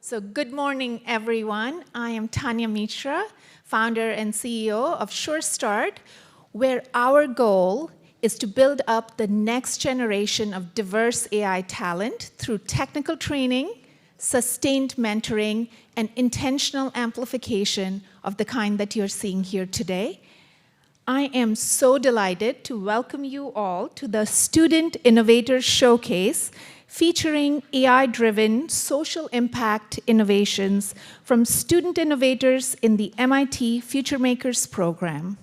So good morning, everyone. I am Taniya Mishra, founder and CEO of SureStart, where our goal is to build up the next generation of diverse AI talent through technical training, sustained mentoring, and intentional amplification of the kind that you're seeing here today. I am so delighted to welcome you all to the Student Innovators Showcase, featuring AI-driven social impact innovations from student innovators in the MIT FutureMakers program.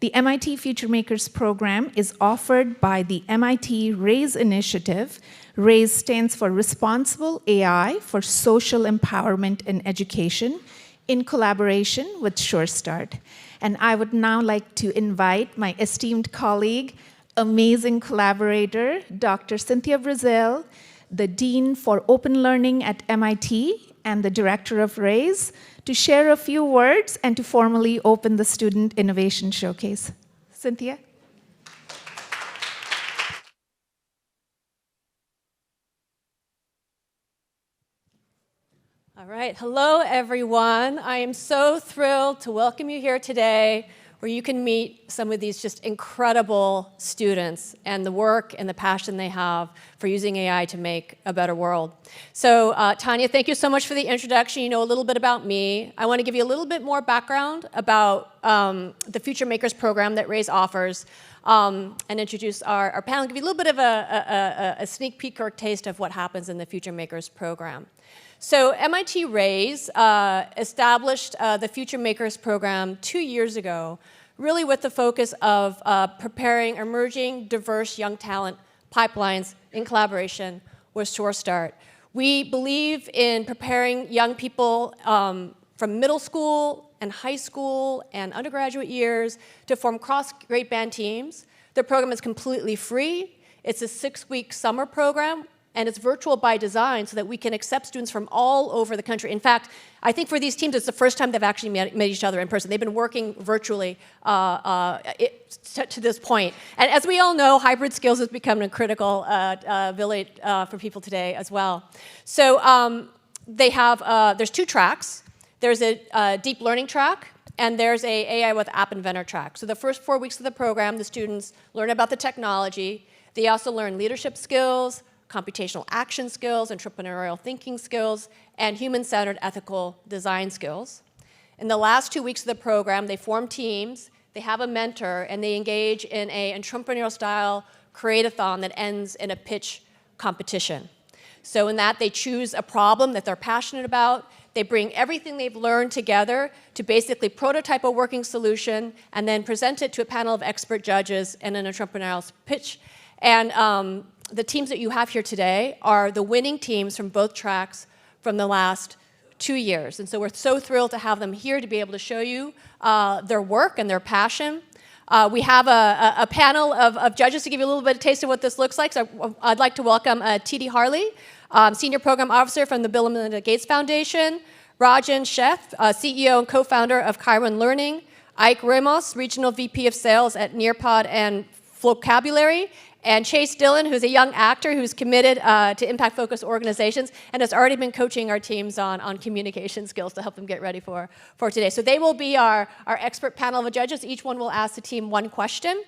The MIT FutureMakers program is offered by the MIT RAISE initiative. RAISE stands for Responsible AI for Social Empowerment and Education, in collaboration with SureStart. And I would now like to invite my esteemed colleague, amazing collaborator, Dr. Cynthia Breazeal, the Dean for Open Learning at MIT and the Director of RAISE, to share a few words and to formally open the Student Innovation Showcase. Cynthia? All right, hello everyone. I am so thrilled to welcome you here today, where you can meet some of these just incredible students and the work and the passion they have for using AI to make a better world. So Taniya, thank you so much for the introduction. You know a little bit about me. I want to give you a little bit more background about the FutureMakers program that RAISE offers, and introduce our panel, give you a little bit of a sneak peek or taste of what happens in the FutureMakers program. So MIT RAISE established the FutureMakers program 2 years ago, really with the focus of preparing emerging, diverse young talent pipelines in collaboration with SureStart. We believe in preparing young people from middle school and high school and undergraduate years to form cross-grade band teams. The program is completely free. It's a 6-week summer program, and it's virtual by design so that we can accept students from all over the country. In fact, I think for these teams, it's the first time they've actually met each other in person. They've been working virtually to this point. And as we all know, hybrid skills has become a critical ability for people today as well. So there's 2 tracks. There's a deep learning track, and there's a AI with App Inventor track. So the first 4 weeks of the program, the students learn about the technology. They also learn leadership skills, computational action skills, entrepreneurial thinking skills, and human-centered ethical design skills. In the last 2 weeks of the program, they form teams, they have a mentor, and they engage in an entrepreneurial-style create-a-thon that ends in a pitch competition. So in that, they choose a problem that they're passionate about. They bring everything they've learned together to basically prototype a working solution and then present it to a panel of expert judges in an entrepreneurial pitch. And the teams that you have here today are the winning teams from both tracks from the last 2 years. And so we're so thrilled to have them here to be able to show you their work and their passion. We have a panel of judges to give you a little bit of taste of what this looks like. So I'd like to welcome T.D. Harley, Senior Program Officer from the Bill and Melinda Gates Foundation, Rajan Sheth, CEO and co-founder of Chiron Learning, Ike Ramos, Regional VP of Sales at Nearpod and Vocabulary, and Chase Dillon, who's a young actor who's committed to impact-focused organizations and has already been coaching our teams on communication skills to help them get ready for today. So they will be our expert panel of judges. Each one will ask the team 1 question.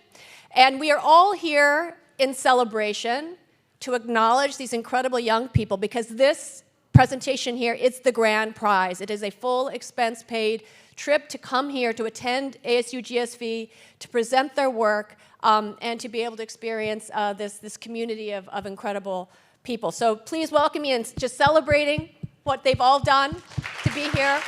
And we are all here in celebration to acknowledge these incredible young people, because this presentation here, it's the grand prize. It is a full expense-paid trip to come here to attend ASU+GSV, to present their work, and to be able to experience this community of incredible people. So please welcome me, and just celebrating what they've all done to be here.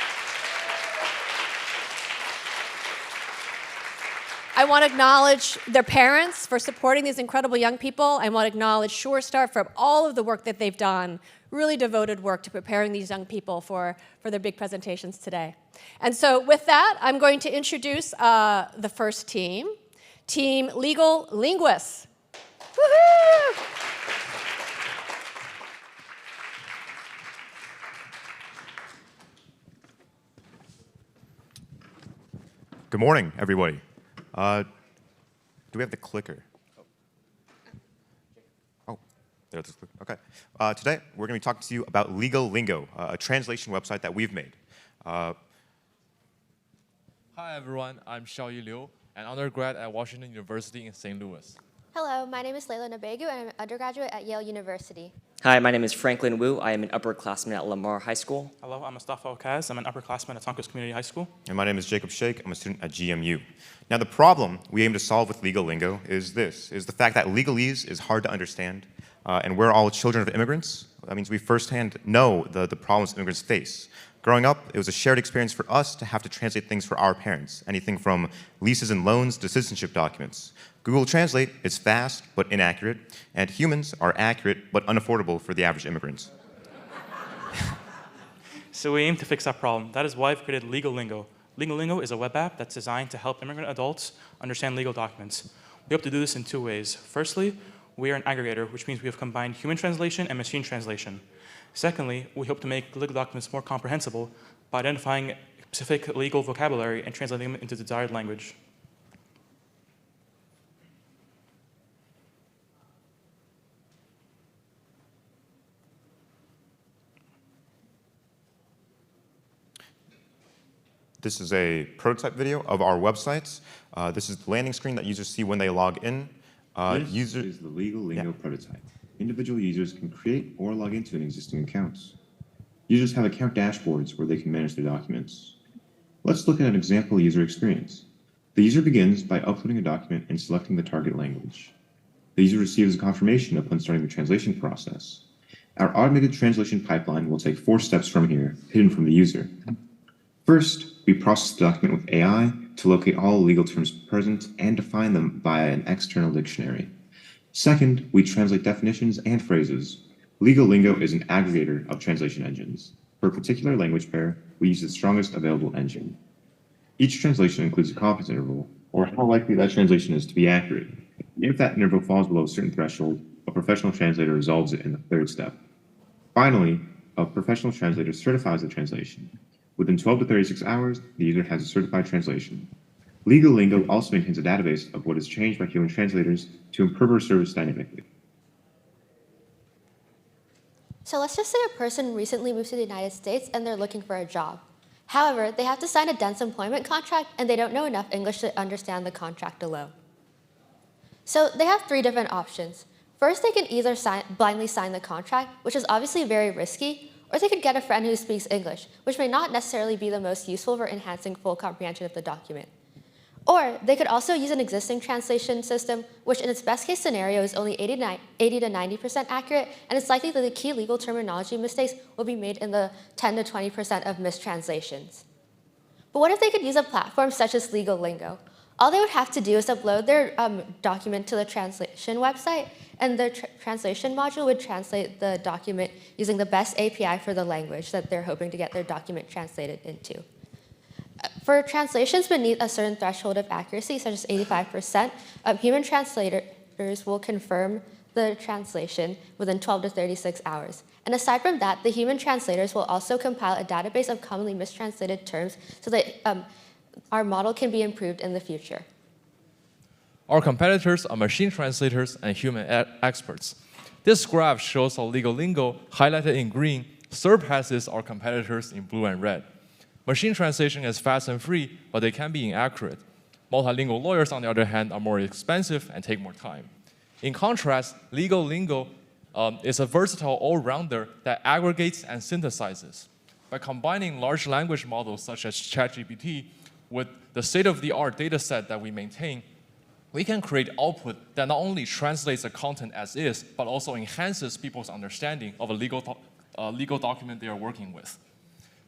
I want to acknowledge their parents for supporting these incredible young people. I want to acknowledge SureStart for all of the work that they've done, really devoted work to preparing these young people for their big presentations today. And so with that, I'm going to introduce the first team. Team Legal Linguists. Woohoo! Good morning, everybody. Do we have the clicker? Oh. Okay. Today, we're going to be talking to you about Legal Lingo, a translation website that we've made. Hi, everyone. I'm Xiaoyi Liu, an undergrad at Washington University in St. Louis. Hello, my name is Layla Nabegu, and I'm an undergraduate at Yale University. Hi, my name is Franklin Wu. I am an upperclassman at Lamar High School. Hello, I'm Mustafa Okaz. I'm an upperclassman at Tonka's Community High School. And my name is Jacob Sheikh. I'm a student at GMU. Now, the problem we aim to solve with Legal Lingo is the fact that legalese is hard to understand, and we're all children of immigrants. That means we firsthand know the problems immigrants face. Growing up, it was a shared experience for us to have to translate things for our parents, anything from leases and loans to citizenship documents. Google Translate is fast but inaccurate, and humans are accurate but unaffordable for the average immigrant. So we aim to fix that problem. That is why I've created Legal Lingo. Legal Lingo is a web app that's designed to help immigrant adults understand legal documents. We hope to do this in two ways. Firstly, we are an aggregator, which means we have combined human translation and machine translation. Secondly, we hope to make legal documents more comprehensible by identifying specific legal vocabulary and translating them into the desired language. This is a prototype video of our websites. This is the landing screen that users see when they log in. This is the Legal Lingo prototype. Individual users can create or log into an existing account. Users have account dashboards where they can manage their documents. Let's look at an example user experience. The user begins by uploading a document and selecting the target language. The user receives a confirmation upon starting the translation process. Our automated translation pipeline will take 4 steps from here, hidden from the user. First, we process the document with AI to locate all legal terms present and define them via an external dictionary. Second, we translate definitions and phrases. Legal Lingo is an aggregator of translation engines. For a particular language pair, we use the strongest available engine. Each translation includes a confidence interval, or how likely that translation is to be accurate. If that interval falls below a certain threshold, a professional translator resolves it in the 3rd step. Finally, a professional translator certifies the translation. Within 12 to 36 hours, the user has a certified translation. Legal Lingo also maintains a database of what is changed by human translators to improve our service dynamically. So let's just say a person recently moved to the United States and they're looking for a job. However, they have to sign a dense employment contract and they don't know enough English to understand the contract alone. So they have 3 different options. First, they can either blindly sign the contract, which is obviously very risky, or they could get a friend who speaks English, which may not necessarily be the most useful for enhancing full comprehension of the document. Or they could also use an existing translation system, which in its best case scenario is only 80 to 90% accurate, and it's likely that the key legal terminology mistakes will be made in the 10 to 20% of mistranslations. But what if they could use a platform such as Legal Lingo? All they would have to do is upload their document to the translation website, and the translation module would translate the document using the best API for the language that they're hoping to get their document translated into. For translations beneath a certain threshold of accuracy, such as 85%, human translators will confirm the translation within 12 to 36 hours. And aside from that, the human translators will also compile a database of commonly mistranslated terms so that our model can be improved in the future. Our competitors are machine translators and human experts. This graph shows how Legal Lingo, highlighted in green, surpasses our competitors in blue and red. Machine translation is fast and free, but they can be inaccurate. Multilingual lawyers, on the other hand, are more expensive and take more time. In contrast, Legal Lingo is a versatile all-rounder that aggregates and synthesizes. By combining large language models such as ChatGPT with the state-of-the-art data set that we maintain, we can create output that not only translates the content as is, but also enhances people's understanding of a legal document they are working with.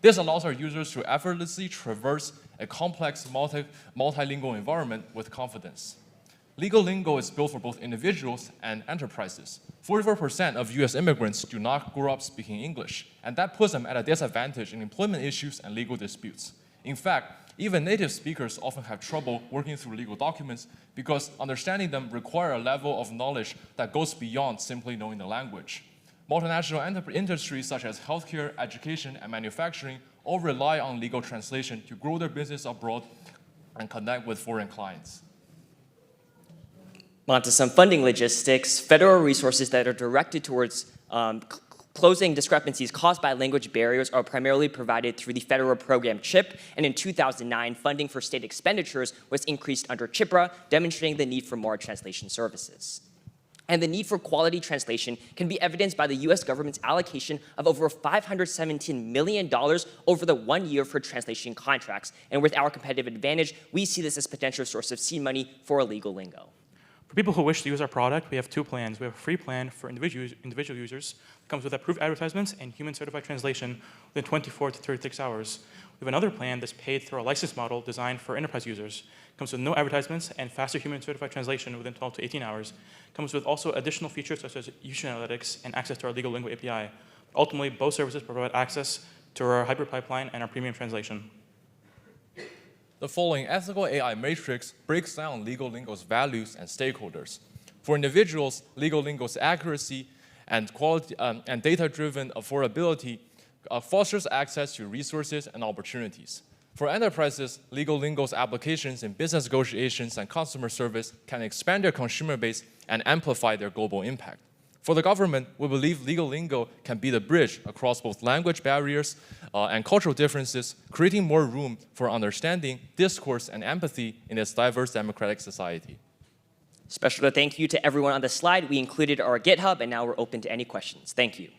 This allows our users to effortlessly traverse a complex multilingual environment with confidence. Legal Lingo is built for both individuals and enterprises. 44% of US immigrants do not grow up speaking English, and that puts them at a disadvantage in employment issues and legal disputes. In fact, even native speakers often have trouble working through legal documents because understanding them require a level of knowledge that goes beyond simply knowing the language. Multinational industries such as healthcare, education, and manufacturing all rely on legal translation to grow their business abroad and connect with foreign clients. On to some funding logistics. Federal resources that are directed towards closing discrepancies caused by language barriers are primarily provided through the federal program CHIP, and in 2009, funding for state expenditures was increased under CHIPRA, demonstrating the need for more translation services. And the need for quality translation can be evidenced by the US government's allocation of over $517 million over the 1 year for translation contracts. And with our competitive advantage, we see this as a potential source of seed money for legal lingo. For people who wish to use our product, we have two plans. We have a free plan for individual users that comes with approved advertisements and human certified translation within 24 to 36 hours. We have another plan that's paid through a license model designed for enterprise users. It comes with no advertisements and faster human certified translation within 12 to 18 hours. It comes with also additional features such as usage analytics and access to our legal lingo API. Ultimately, both services provide access to our hyper pipeline and our premium translation. The following ethical AI matrix breaks down legal lingo's values and stakeholders. For individuals, legal lingo's accuracy and quality and data-driven affordability fosters access to resources and opportunities. For enterprises, legal lingo's applications in business negotiations and customer service can expand their consumer base and amplify their global impact. For the government, we believe legal lingo can be the bridge across both language barriers and cultural differences, creating more room for understanding, discourse, and empathy in this diverse democratic society. Special thank you to everyone on the slide. We included our GitHub, and now we're open to any questions. Thank you.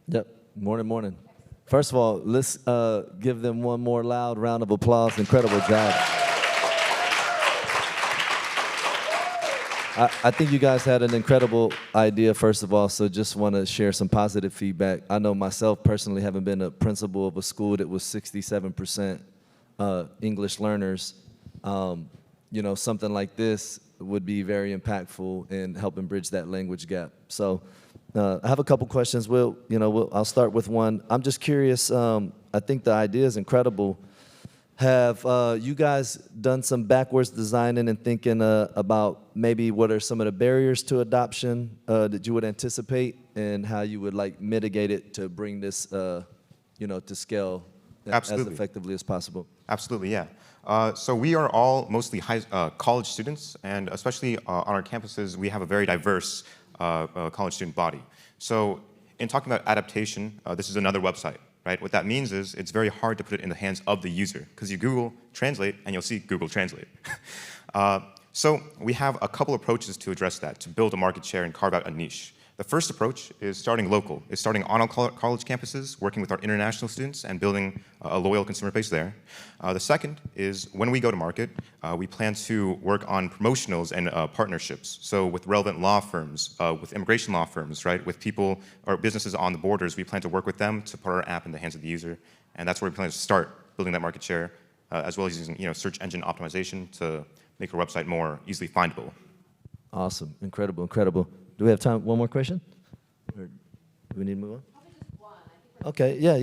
Yep, morning. First of all, let's give them one more loud round of applause. Incredible job. I think you guys had an incredible idea, first of all, so just want to share some positive feedback. I know myself personally, having been a principal of a school that was 67% English learners, you know, something like this would be very impactful in helping bridge that language gap. So I have a couple questions. I'll start with one. I'm just curious. I think the idea is incredible. Have you guys done some backwards designing and thinking about maybe what are some of the barriers to adoption that you would anticipate, and how you would like mitigate it to bring this, to scale as effectively as possible? Absolutely, yeah. So we are all mostly college students, and especially on our campuses, we have a very diverse college student body. So in talking about adaptation, this is another website, right? What that means is it's very hard to put it in the hands of the user, because you Google Translate and you'll see Google Translate. So we have a couple approaches to address that, to build a market share and carve out a niche. The first approach is starting local, is starting on our college campuses, working with our international students and building a loyal consumer base there. The second is when we go to market, we plan to work on promotionals and partnerships. So with relevant law firms, with immigration law firms, right? With people or businesses on the borders, we plan to work with them to put our app in the hands of the user. And that's where we plan to start building that market share, as well as using search engine optimization to make our website more easily findable. Awesome, incredible. Do we have time? One more question? Or do we need to move on? Okay, yeah.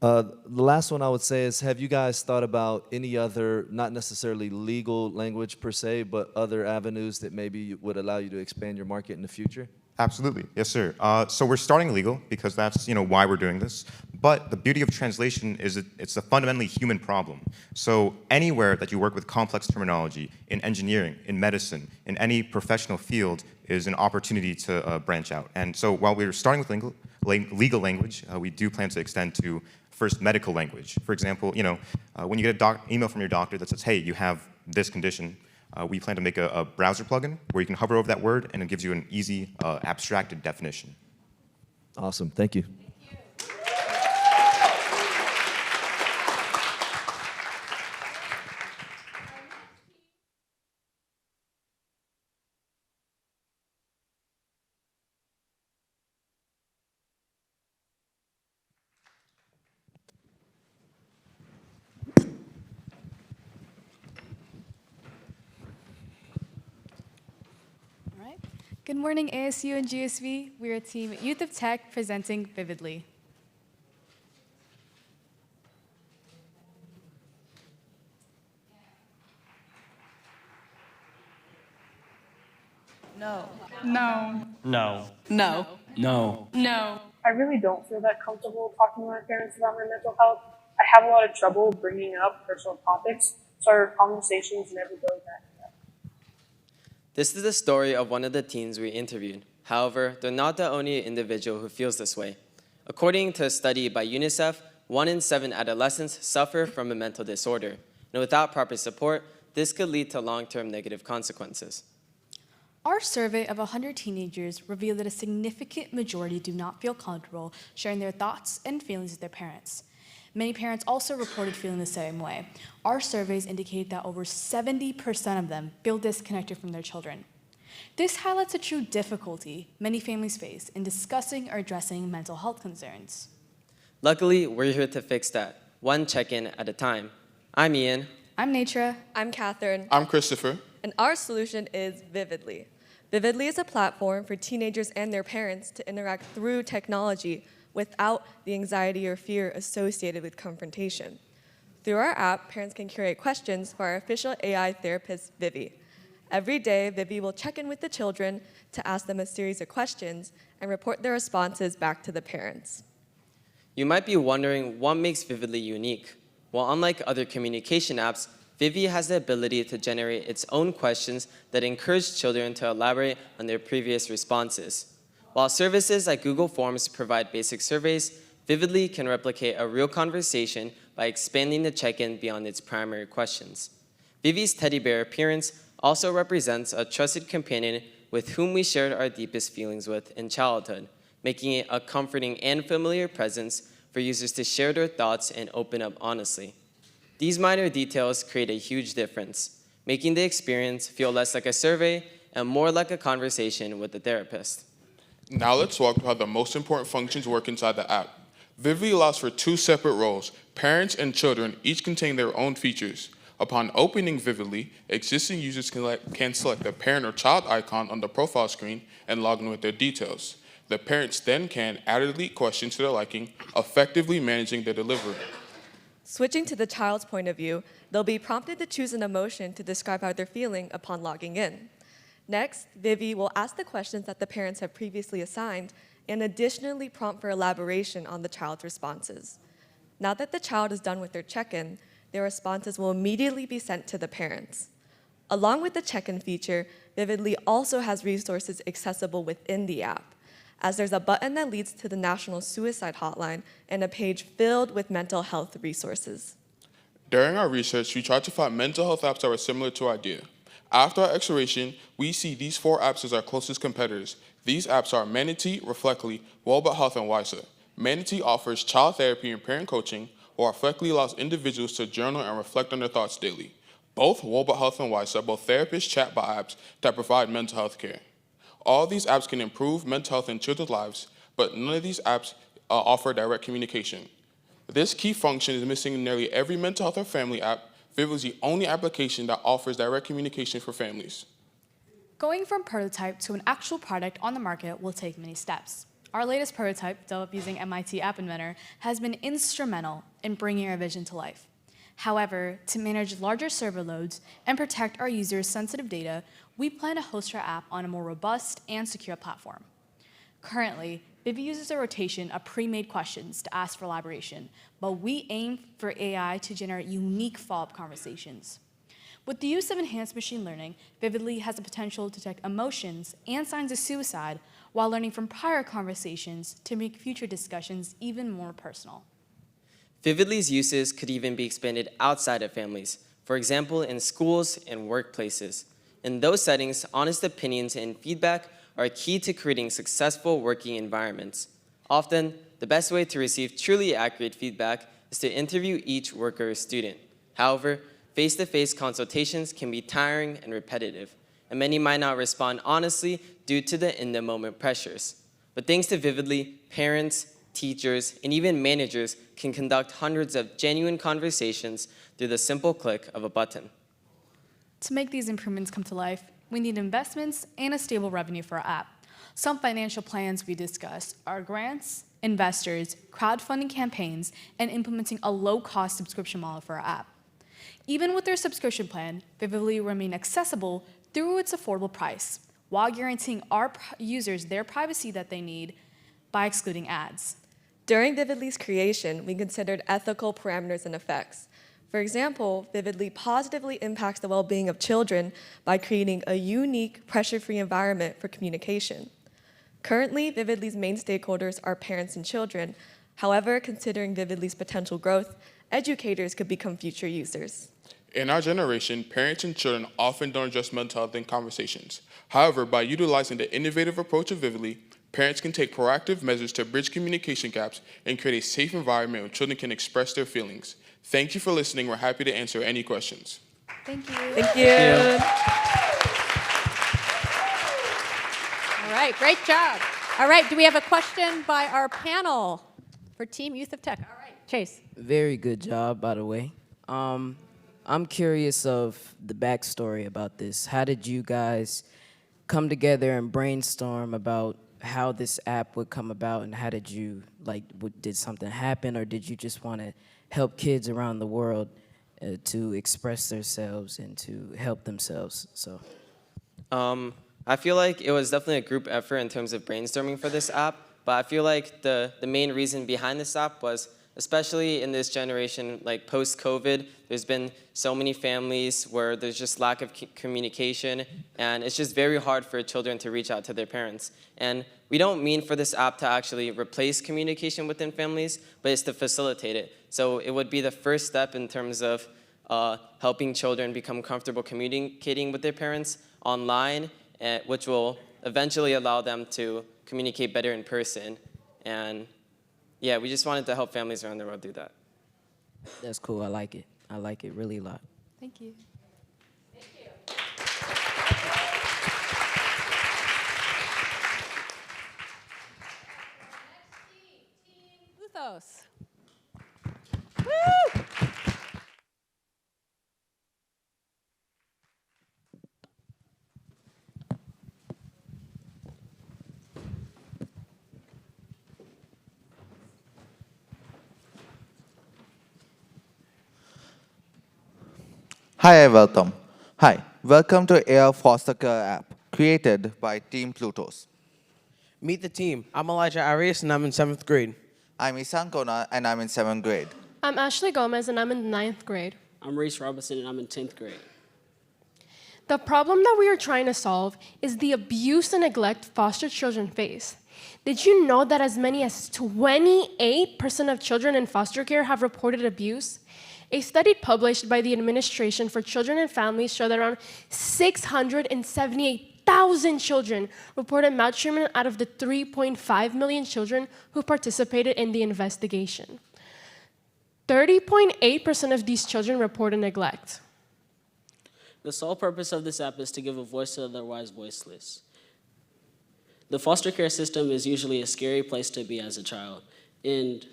The last one I would say is, have you guys thought about any other, not necessarily legal language per se, but other avenues that maybe would allow you to expand your market in the future? Absolutely, yes, sir. So we're starting legal because that's why we're doing this. But the beauty of translation is it's a fundamentally human problem. So anywhere that you work with complex terminology, in engineering, in medicine, in any professional field, is an opportunity to branch out. And so while we're starting with legal language, we do plan to extend to first medical language. For example, when you get an email from your doctor that says, hey, you have this condition, we plan to make a browser plugin where you can hover over that word and it gives you an easy, abstracted definition. Awesome, thank you. Good morning, ASU and GSV. We're a team at Youth of Tech presenting Vividly. No. No. No. No. No. No. I really don't feel that comfortable talking to my parents about my mental health. I have a lot of trouble bringing up personal topics, so our conversations never go that deep. This is the story of one of the teens we interviewed. However, they're not the only individual who feels this way. According to a study by UNICEF, 1 in 7 adolescents suffer from a mental disorder, and without proper support, this could lead to long-term negative consequences. Our survey of 100 teenagers revealed that a significant majority do not feel comfortable sharing their thoughts and feelings with their parents. Many parents also reported feeling the same way. Our surveys indicate that over 70% of them feel disconnected from their children. This highlights a true difficulty many families face in discussing or addressing mental health concerns. Luckily, we're here to fix that, one check-in at a time. I'm Ian. I'm Mishra. I'm Catherine. I'm Christopher. And our solution is Vividly. Vividly is a platform for teenagers and their parents to interact through technology without the anxiety or fear associated with confrontation. Through our app, parents can curate questions for our official AI therapist, Vivi. Every day, Vivi will check in with the children to ask them a series of questions and report their responses back to the parents. You might be wondering what makes Vividly unique. Well, unlike other communication apps, Vivi has the ability to generate its own questions that encourage children to elaborate on their previous responses. While services like Google Forms provide basic surveys, Vividly can replicate a real conversation by expanding the check-in beyond its primary questions. Vivi's teddy bear appearance also represents a trusted companion with whom we shared our deepest feelings with in childhood, making it a comforting and familiar presence for users to share their thoughts and open up honestly. These minor details create a huge difference, making the experience feel less like a survey and more like a conversation with a therapist. Now let's walk through how the most important functions work inside the app. Vivi allows for 2 separate roles. Parents and children each contain their own features. Upon opening Vividly, existing users can select the parent or child icon on the profile screen and log in with their details. The parents then can add or delete questions to their liking, effectively managing their delivery. Switching to the child's point of view, they'll be prompted to choose an emotion to describe how they're feeling upon logging in. Next, Vivi will ask the questions that the parents have previously assigned and additionally prompt for elaboration on the child's responses. Now that the child is done with their check-in, their responses will immediately be sent to the parents. Along with the check-in feature, Vividly also has resources accessible within the app, as there's a button that leads to the National Suicide Hotline and a page filled with mental health resources. During our research, we tried to find mental health apps that were similar to our idea. After our exploration, we see these 4 apps as our closest competitors. These apps are Manatee, Reflectly, Wellbut Health, and Wysa. Manatee offers child therapy and parent coaching, while Reflectly allows individuals to journal and reflect on their thoughts daily. Both Wellbut Health and Wysa are both therapist chatbot apps that provide mental health care. All these apps can improve mental health in children's lives, but none of these apps offer direct communication. This key function is missing in nearly every mental health or family app. Vividly is the only application that offers direct communication for families. Going from prototype to an actual product on the market will take many steps. Our latest prototype, developed using MIT App Inventor, has been instrumental in bringing our vision to life. However, to manage larger server loads and protect our users' sensitive data, we plan to host our app on a more robust and secure platform. Currently, Vivi uses a rotation of pre-made questions to ask for elaboration, but we aim for AI to generate unique follow-up conversations. With the use of enhanced machine learning, Vividly has the potential to detect emotions and signs of suicide while learning from prior conversations to make future discussions even more personal. Vividly's uses could even be expanded outside of families, for example, in schools and workplaces. In those settings, honest opinions and feedback are key to creating successful working environments. Often, the best way to receive truly accurate feedback is to interview each worker or student. However, face-to-face consultations can be tiring and repetitive, and many might not respond honestly due to the in-the-moment pressures. But thanks to Vividly, parents, teachers, and even managers can conduct hundreds of genuine conversations through the simple click of a button. To make these improvements come to life, we need investments and a stable revenue for our app. Some financial plans we discussed are grants, investors, crowdfunding campaigns, and implementing a low-cost subscription model for our app. Even with their subscription plan, Vividly will remain accessible through its affordable price, while guaranteeing our users their privacy that they need by excluding ads. During Vividly's creation, we considered ethical parameters and effects. For example, Vividly positively impacts the well-being of children by creating a unique, pressure-free environment for communication. Currently, Vividly's main stakeholders are parents and children. However, considering Vividly's potential growth, educators could become future users. In our generation, parents and children often don't address mental health in conversations. However, by utilizing the innovative approach of Vividly, parents can take proactive measures to bridge communication gaps and create a safe environment where children can express their feelings. Thank you for listening. We're happy to answer any questions. Thank you. Thank you. All right, great job. All right, do we have a question by our panel for Team Youth of Tech? All right, Chase. Very good job, by the way. I'm curious of the backstory about this. How did you guys come together and brainstorm about how this app would come about, and how did you, did something happen, or did you just want to help kids around the world to express themselves and to help themselves? So, I feel like it was definitely a group effort in terms of brainstorming for this app, but I feel like the main reason behind this app was, especially in this generation, like post-COVID, there's been so many families where there's just lack of communication, and it's just very hard for children to reach out to their parents. And we don't mean for this app to actually replace communication within families, but it's to facilitate it. So it would be the first step in terms of helping children become comfortable communicating with their parents online, which will eventually allow them to communicate better in person. And yeah, we just wanted to help families around the world do that. that's cool. I like it. I like it really a lot. Thank you. Thank you. Team Luthos. Woo! Hi, welcome. Hi, welcome to AR Foster Care app, created by Team Plutos. Meet the team. I'm Elijah Arias, and I'm in 7th grade. I'm Isan Kona, and I'm in 7th grade. I'm Ashley Gomez, and I'm in 9th grade. I'm Reese Robinson, and I'm in 10th grade. The problem that we are trying to solve is the abuse and neglect foster children face. Did you know that as many as 28% of children in foster care have reported abuse? A study published by the Administration for Children and Families showed that around 678,000 children reported maltreatment out of the 3.5 million children who participated in the investigation. 30.8% of these children reported neglect. The sole purpose of this app is to give a voice to the otherwise voiceless. The foster care system is usually a scary place to be as a child, and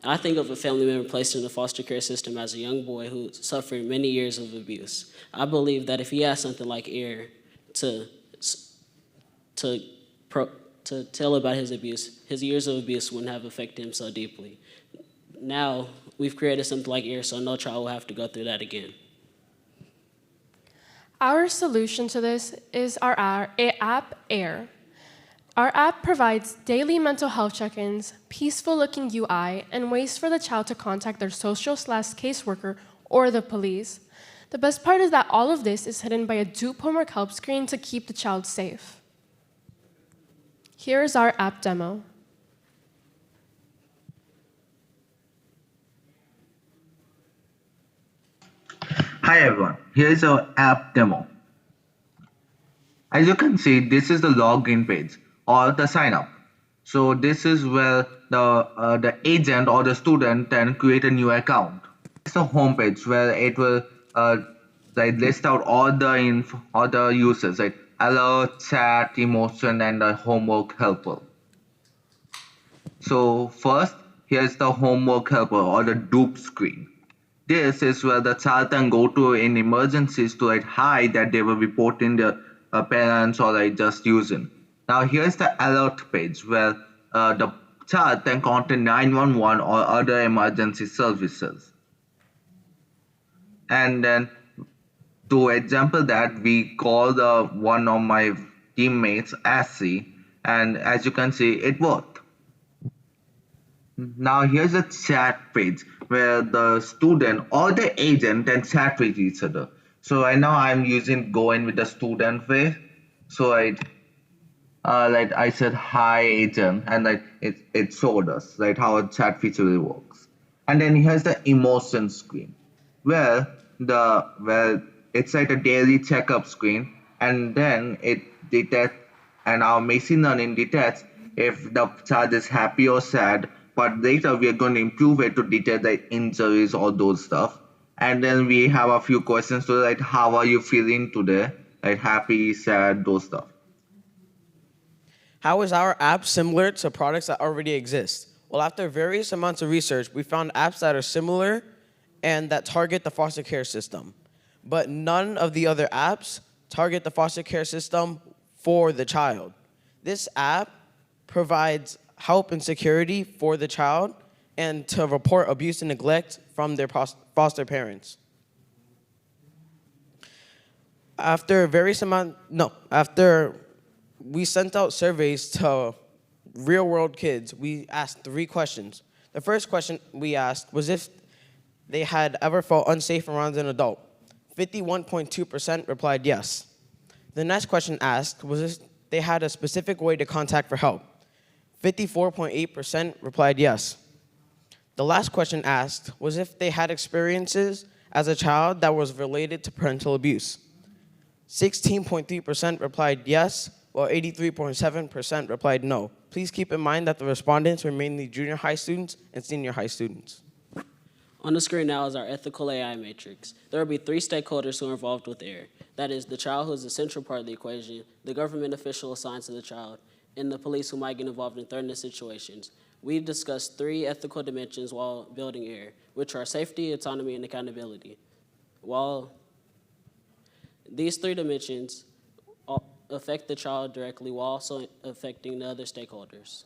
I think of a family member placed in the foster care system as a young boy who suffered many years of abuse. I believe that if he had something like AIR to tell about his abuse, his years of abuse wouldn't have affected him so deeply. Now, we've created something like AIR, so no child will have to go through that again. Our solution to this is our app, AIR. Our app provides daily mental health check-ins, peaceful-looking UI, and ways for the child to contact their social/caseworker or the police. The best part is that all of this is hidden by a dupe homework help screen to keep the child safe. Here is our app demo. Hi everyone, here is our app demo. As you can see, this is the login page or the sign up. So this is where the agent or the student can create a new account. It's the home page where it will list out all the users like alert, chat, emotion, and the homework helper. So first, here's the homework helper or the dupe screen. This is where the child can go to in emergencies to hide that they were reporting their parents or just using. Now here's the alert page where the child can contact 911 or other emergency services. And then to example that, we call one of my teammates Assi, and as you can see, it worked. Now here's a chat page where the student or the agent can chat with each other. So right now I'm using going with the student way. So like I said hi agent, and like it showed us like how a chat feature really works. And then here's the emotion screen where it's like a daily checkup screen, and then it detects, and our machine learning detects if the child is happy or sad. But later we are going to improve it to detect like injuries or those stuff. And then we have a few questions to like how are you feeling today, like happy, sad, those stuff. How is our app similar to products that already exist? Well, after various amounts of research, we found apps that are similar and that target the foster care system. But none of the other apps target the foster care system for the child. This app provides help and security for the child and to report abuse and neglect from their foster parents. After we sent out surveys to real-world kids, we asked 3 questions. The first question we asked was if they had ever felt unsafe around an adult. 51.2% replied yes. The next question asked was if they had a specific way to contact for help. 54.8% replied yes. The last question asked was if they had experiences as a child that was related to parental abuse. 16.3% replied yes, while 83.7% replied no. Please keep in mind that the respondents were mainly junior high students and senior high students. On the screen now is our ethical AI matrix. There will be 3 stakeholders who are involved with AIR. That is the child, who is the central part of the equation, the government official assigned to the child, and the police who might get involved in threatening situations. We discussed 3 ethical dimensions while building AIR, which are safety, autonomy, and accountability. While these 3 dimensions affect the child directly while also affecting the other stakeholders.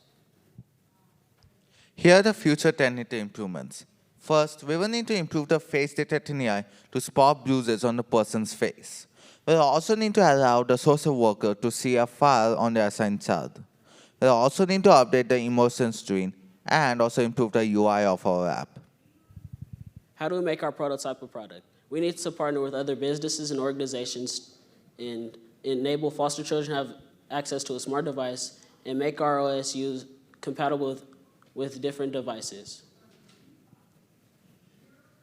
Here are the future technical improvements. First, we will need to improve the face detection AI to spot bruises on the person's face. We'll also need to allow the social worker to see a file on the assigned child. We'll also need to update the emotion screen and also improve the UI of our app. How do we make our prototype a product? We need to partner with other businesses and organizations and enable foster children to have access to a smart device and make our OS compatible with different devices.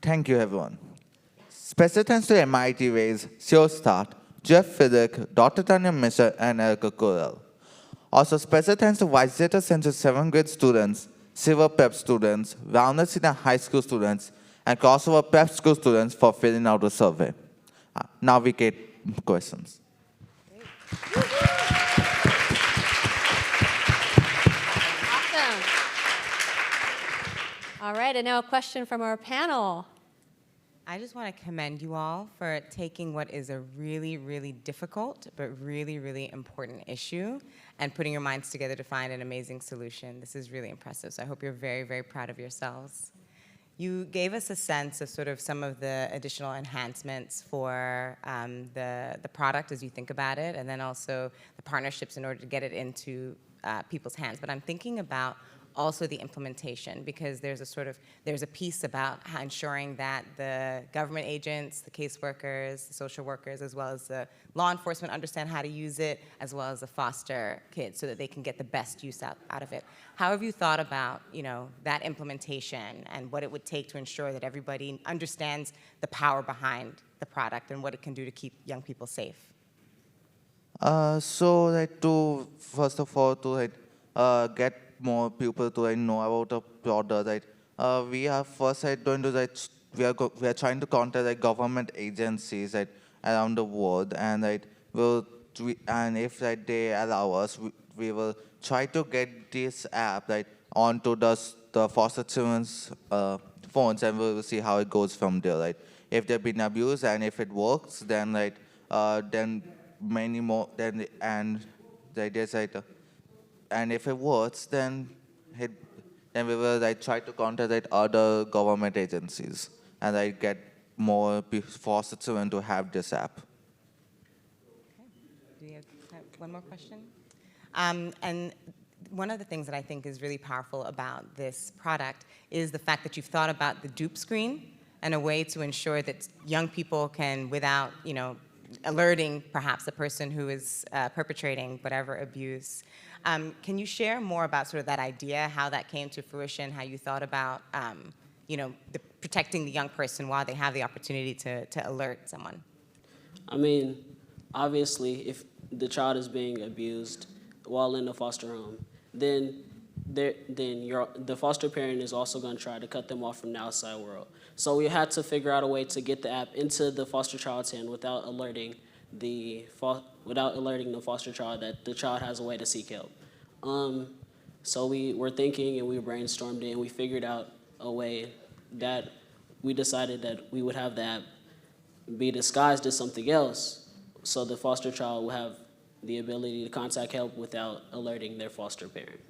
Thank you, everyone. Special thanks to MIT Raise, SureStart, Jeff Fiddick, Dr. Taniya, Mishra, and Erica Corral. Also, special thanks to Vice Data Center 7th grade students, Silver Prep students, Rounded Senior High School students, and Crossover Prep School students for filling out the survey. Now we get questions. Awesome. All right, and now a question from our panel. I just want to commend you all for taking what is a really, really difficult but really, really important issue and putting your minds together to find an amazing solution. This is really impressive, so I hope you're very, very proud of yourselves. You gave us a sense of sort of some of the additional enhancements for the product as you think about it, and then also the partnerships in order to get it into people's hands. But I'm thinking about also the implementation, because there's a piece about how ensuring that the government agents, the caseworkers, the social workers, as well as the law enforcement understand how to use it, as well as the foster kids, so that they can get the best use out of it. How have you thought about, that implementation and what it would take to ensure that everybody understands the power behind the product and what it can do to keep young people safe? First of all, to get more people to know about the product, we are first going to we are trying to contact government agencies around the world, and if they allow us, we will try to get this app onto the foster children's phones, and we will see how it goes from there. If they've been abused and if it works, then many more and if it works, then we will try to contact other government agencies and get more foster children to have this app. Okay. Do you have one more question? And one of the things that I think is really powerful about this product is the fact that you've thought about the dupe screen and a way to ensure that young people can, without, alerting perhaps the person who is perpetrating whatever abuse. Can you share more about sort of that idea, how that came to fruition, how you thought about, protecting the young person while they have the opportunity to alert someone? I mean, obviously, if the child is being abused while in the foster home, then the foster parent is also going to try to cut them off from the outside world. So we had to figure out a way to get the app into the foster child's hand without alerting the foster child that the child has a way to seek help. So we were thinking and we brainstormed it and we figured out a way that we decided that we would have the app be disguised as something else, so the foster child will have the ability to contact help without alerting their foster parent.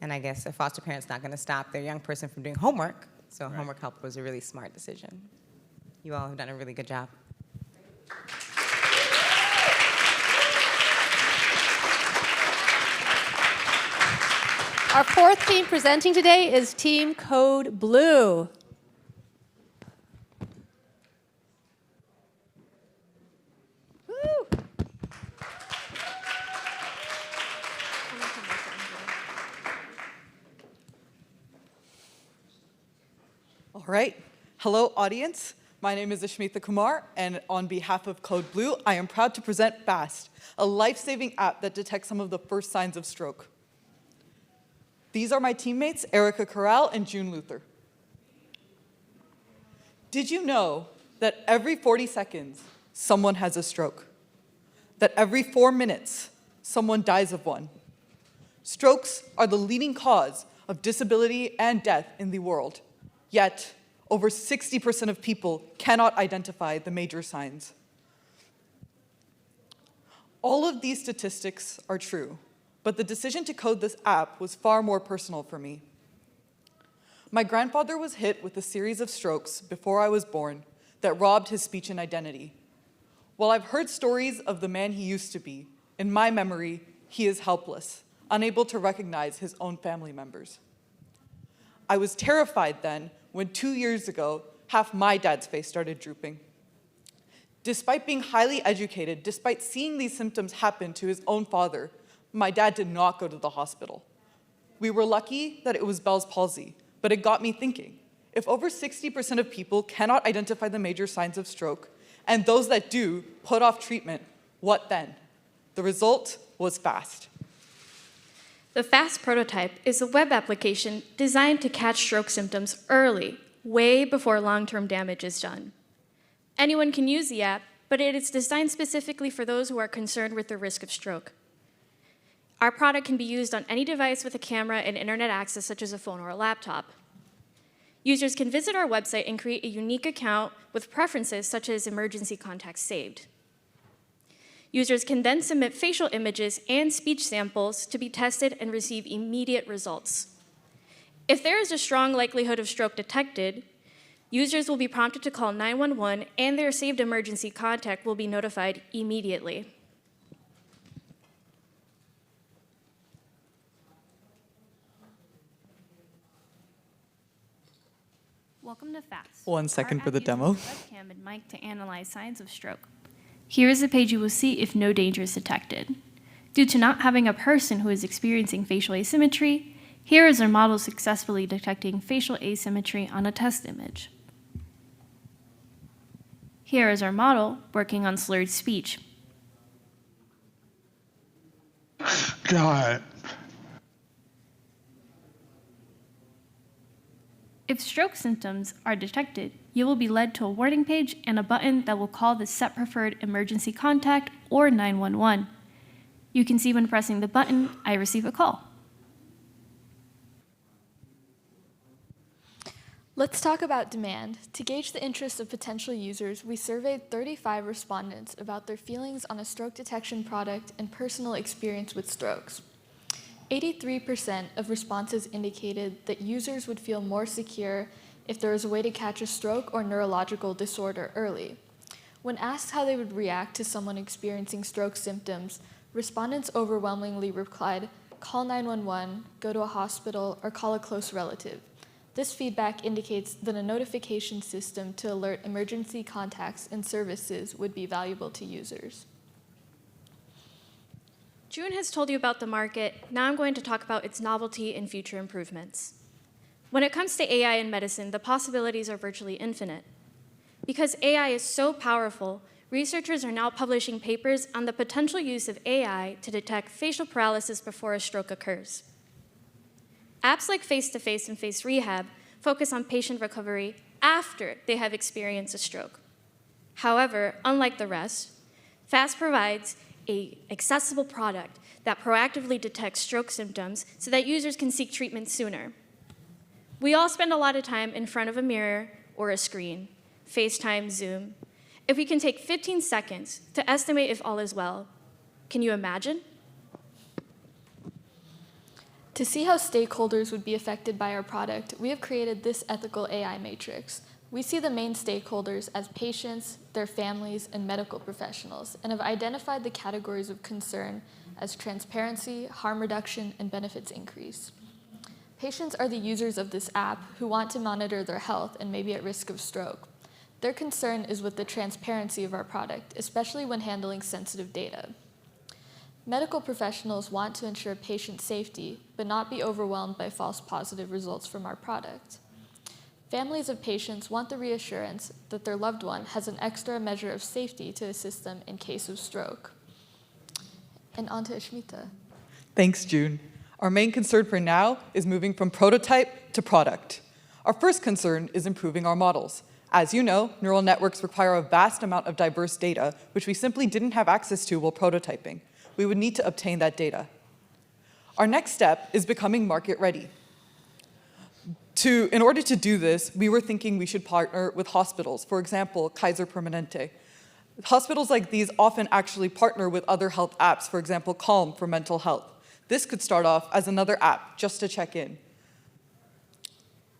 And I guess a foster parent's not going to stop their young person from doing homework, so homework help was a really smart decision. You all have done a really good job. Our fourth team presenting today is Team Code Blue. All right. Hello, audience. My name is Ashmitha Kumar, and on behalf of Code Blue, I am proud to present FAST, a life-saving app that detects some of the first signs of stroke. These are my teammates, Erica Corral and June Luther. Did you know that every 40 seconds, someone has a stroke? That every 4 minutes, someone dies of one? Strokes are the leading cause of disability and death in the world. Yet, over 60% of people cannot identify the major signs. All of these statistics are true, but the decision to code this app was far more personal for me. My grandfather was hit with a series of strokes before I was born that robbed his speech and identity. While I've heard stories of the man he used to be, in my memory, he is helpless, unable to recognize his own family members. I was terrified then when 2 years ago, half my dad's face started drooping. Despite being highly educated, despite seeing these symptoms happen to his own father, my dad did not go to the hospital. We were lucky that it was Bell's palsy, but it got me thinking. If over 60% of people cannot identify the major signs of stroke, and those that do put off treatment, what then? The result was FAST. The FAST prototype is a web application designed to catch stroke symptoms early, way before long-term damage is done. Anyone can use the app, but it is designed specifically for those who are concerned with the risk of stroke. Our product can be used on any device with a camera and internet access, such as a phone or a laptop. Users can visit our website and create a unique account with preferences such as emergency contacts saved. Users can then submit facial images and speech samples to be tested and receive immediate results. If there is a strong likelihood of stroke detected, users will be prompted to call 911 and their saved emergency contact will be notified immediately. Welcome to FAST. 1 second Our for the app demo. uses a webcam and mic to analyze signs of stroke. Here is a page you will see if no danger is detected. Due to not having a person who is experiencing facial asymmetry, here is our model successfully detecting facial asymmetry on a test image. Here is our model working on slurred speech. God. If stroke symptoms are detected, you will be led to a warning page and a button that will call the set preferred emergency contact or 911. You can see when pressing the button, I receive a call. Let's talk about demand. To gauge the interest of potential users, we surveyed 35 respondents about their feelings on a stroke detection product and personal experience with strokes. 83% of responses indicated that users would feel more secure if there was a way to catch a stroke or neurological disorder early. When asked how they would react to someone experiencing stroke symptoms, respondents overwhelmingly replied, call 911, go to a hospital, or call a close relative. This feedback indicates that a notification system to alert emergency contacts and services would be valuable to users. June has told you about the market. Now I'm going to talk about its novelty and future improvements. When it comes to AI in medicine, the possibilities are virtually infinite. Because AI is so powerful, researchers are now publishing papers on the potential use of AI to detect facial paralysis before a stroke occurs. Apps like Face-to-Face and Face Rehab focus on patient recovery after they have experienced a stroke. However, unlike the rest, FAST provides an accessible product that proactively detects stroke symptoms so that users can seek treatment sooner. We all spend a lot of time in front of a mirror or a screen, FaceTime, Zoom. If we can take 15 seconds to estimate if all is well, can you imagine? To see how stakeholders would be affected by our product, we have created this ethical AI matrix. We see the main stakeholders as patients, their families, and medical professionals, and have identified the categories of concern as transparency, harm reduction, and benefits increase. Patients are the users of this app who want to monitor their health and may be at risk of stroke. Their concern is with the transparency of our product, especially when handling sensitive data. Medical professionals want to ensure patient safety, but not be overwhelmed by false positive results from our product. Families of patients want the reassurance that their loved one has an extra measure of safety to assist them in case of stroke. And on to Ashmita. Thanks, June. Our main concern for now is moving from prototype to product. Our first concern is improving our models. As you know, neural networks require a vast amount of diverse data, which we simply didn't have access to while prototyping. We would need to obtain that data. Our next step is becoming market ready. In order to do this, we were thinking we should partner with hospitals, for example, Kaiser Permanente. Hospitals like these often actually partner with other health apps, for example, Calm for mental health. This could start off as another app just to check in.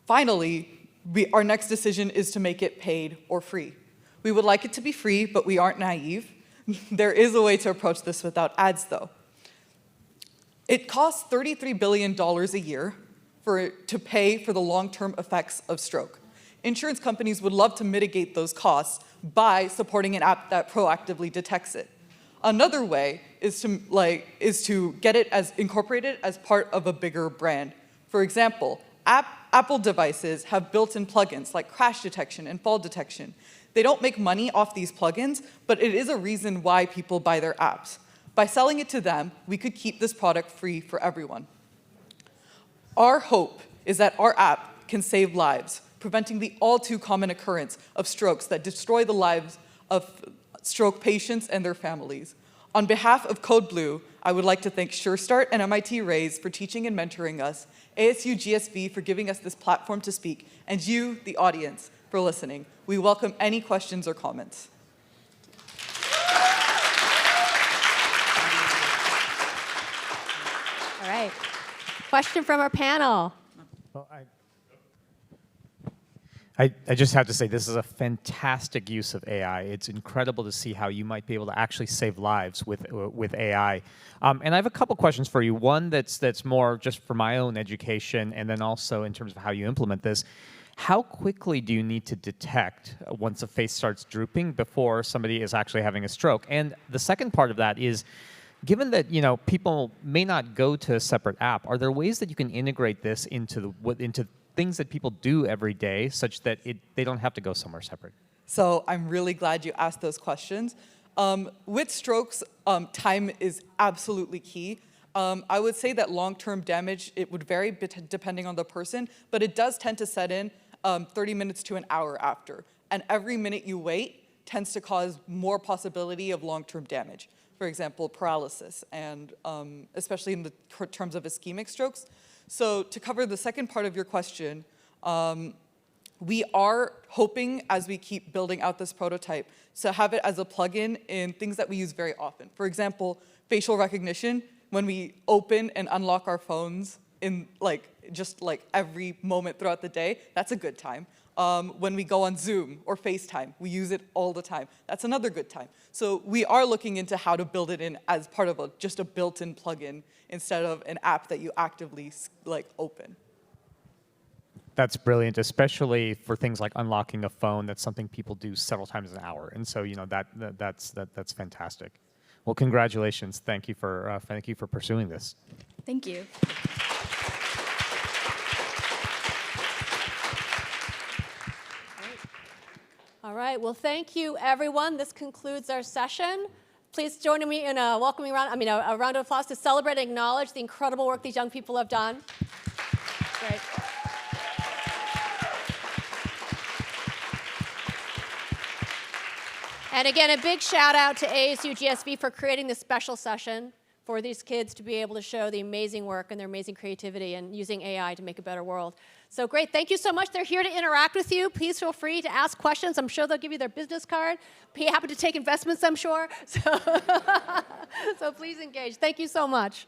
Finally, our next decision is to make it paid or free. We would like it to be free, but we aren't naive. There is a way to approach this without ads, though. It costs $33 billion a year to pay for the long-term effects of stroke. Insurance companies would love to mitigate those costs by supporting an app that proactively detects it. Another way is to get it incorporated as part of a bigger brand. For example, Apple devices have built-in plugins like crash detection and fall detection. They don't make money off these plugins, but it is a reason why people buy their apps. By selling it to them, we could keep this product free for everyone. Our hope is that our app can save lives, preventing the all-too-common occurrence of strokes that destroy the lives of stroke patients and their families. On behalf of Code Blue, I would like to thank SureStart and MIT Raise for teaching and mentoring us, ASU+GSV for giving us this platform to speak, and you, the audience, for listening. We welcome any questions or comments. All right. Question from our panel. Well, I just have to say, this is a fantastic use of AI. It's incredible to see how you might be able to actually save lives with AI. And I have a couple questions for you. One that's more just for my own education, and then also in terms of how you implement this. How quickly do you need to detect once a face starts drooping before somebody is actually having a stroke? And the second part of that is, given that people may not go to a separate app, are there ways that you can integrate this into things that people do every day, such that they don't have to go somewhere separate? So I'm really glad you asked those questions. With strokes, time is absolutely key. I would say that long-term damage, it would vary depending on the person, but it does tend to set in 30 minutes to an hour after. And every minute you wait tends to cause more possibility of long-term damage. For example, paralysis, and especially in the terms of ischemic strokes. So to cover the second part of your question, we are hoping, as we keep building out this prototype, to have it as a plugin in things that we use very often. For example, facial recognition. When we open and unlock our phones in just like every moment throughout the day, that's a good time. When we go on Zoom or FaceTime, we use it all the time. That's another good time. So we are looking into how to build it in as part of just a built-in plugin instead of an app that you actively like open. That's brilliant, especially for things like unlocking a phone. That's something people do several times an hour, and so that's fantastic. Well, congratulations. Thank you for pursuing this. Thank you. All right, well, thank you, everyone. This concludes our session. Please join me in a welcoming round, a round of applause to celebrate and acknowledge the incredible work these young people have done. Great. And again, a big shout out to ASU+GSV for creating this special session for these kids to be able to show the amazing work and their amazing creativity and using AI to make a better world. So great, thank you so much. They're here to interact with you. Please feel free to ask questions. I'm sure they'll give you their business card. Be happy to take investments, I'm sure. So, so please engage. Thank you so much.